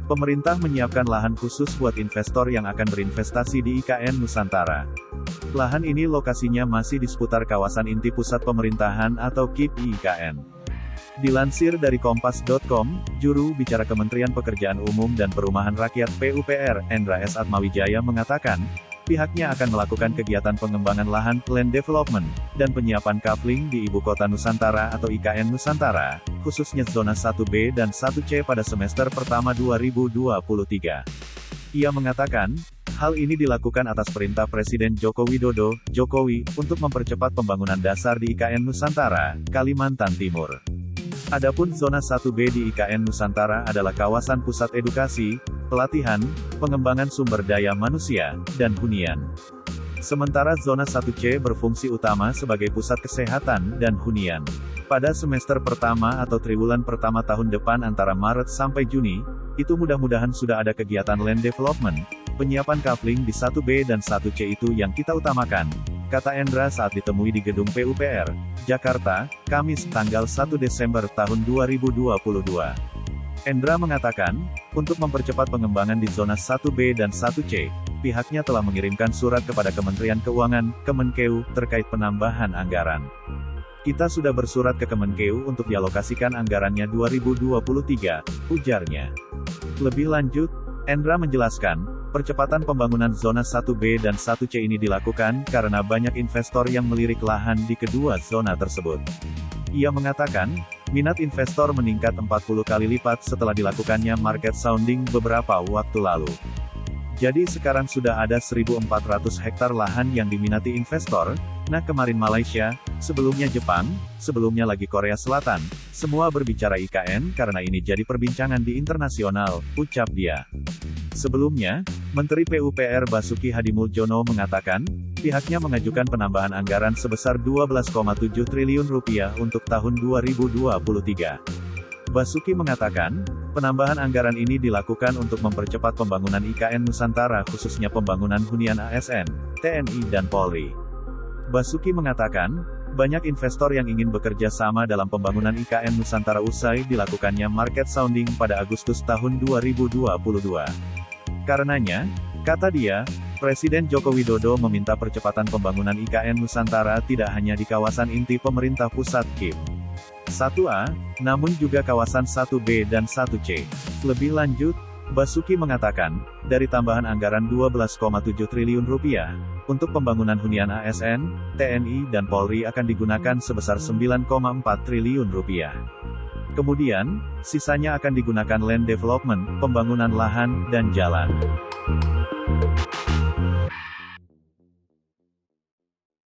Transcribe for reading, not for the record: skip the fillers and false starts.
Pemerintah menyiapkan lahan khusus buat investor yang akan berinvestasi di IKN Nusantara. Lahan ini lokasinya masih di seputar kawasan inti pusat pemerintahan atau KIP IKN. Dilansir dari Kompas.com, juru bicara Kementerian Pekerjaan Umum dan Perumahan Rakyat (PUPR), Endra S. Atmawijaya mengatakan, pihaknya akan melakukan kegiatan pengembangan lahan (land development) dan penyiapan kafling di Ibu Kota Nusantara atau IKN Nusantara, khususnya zona 1B dan 1C pada semester pertama 2023. Ia mengatakan, hal ini dilakukan atas perintah Presiden Joko Widodo, Jokowi, untuk mempercepat pembangunan dasar di IKN Nusantara, Kalimantan Timur. Adapun zona 1B di IKN Nusantara adalah kawasan pusat edukasi, pelatihan, pengembangan sumber daya manusia, dan hunian. Sementara zona 1C berfungsi utama sebagai pusat kesehatan dan hunian. Pada semester pertama atau triwulan pertama tahun depan antara Maret sampai Juni, itu mudah-mudahan sudah ada kegiatan land development, penyiapan kafling di 1B dan 1C itu yang kita utamakan, kata Endra saat ditemui di gedung PUPR, Jakarta, Kamis tanggal 1 Desember tahun 2022. Endra mengatakan, untuk mempercepat pengembangan di zona 1B dan 1C, pihaknya telah mengirimkan surat kepada Kementerian Keuangan, Kemenkeu, terkait penambahan anggaran. Kita sudah bersurat ke Kemenkeu untuk dialokasikan anggarannya 2023, ujarnya. Lebih lanjut, Endra menjelaskan, percepatan pembangunan zona 1B dan 1C ini dilakukan karena banyak investor yang melirik lahan di kedua zona tersebut. Ia mengatakan, minat investor meningkat 40 kali lipat setelah dilakukannya market sounding beberapa waktu lalu. Jadi sekarang sudah ada 1.400 hektar lahan yang diminati investor, nah kemarin Malaysia, sebelumnya Jepang, sebelumnya lagi Korea Selatan, semua berbicara IKN karena ini jadi perbincangan di internasional, ucap dia. Sebelumnya, Menteri PUPR Basuki Hadimuljono mengatakan, pihaknya mengajukan penambahan anggaran sebesar Rp12,7 triliun untuk tahun 2023. Basuki mengatakan, penambahan anggaran ini dilakukan untuk mempercepat pembangunan IKN Nusantara khususnya pembangunan hunian ASN, TNI dan Polri. Basuki mengatakan, banyak investor yang ingin bekerja sama dalam pembangunan IKN Nusantara usai dilakukannya market sounding pada Agustus tahun 2022. Karenanya, kata dia, Presiden Joko Widodo meminta percepatan pembangunan IKN Nusantara tidak hanya di kawasan inti pemerintah pusat KIP 1A, namun juga kawasan 1B dan 1C. Lebih lanjut, Basuki mengatakan, dari tambahan anggaran Rp12,7 triliun, untuk pembangunan hunian ASN, TNI dan Polri akan digunakan sebesar Rp9,4 triliun. Kemudian, sisanya akan digunakan land development, pembangunan lahan, dan jalan.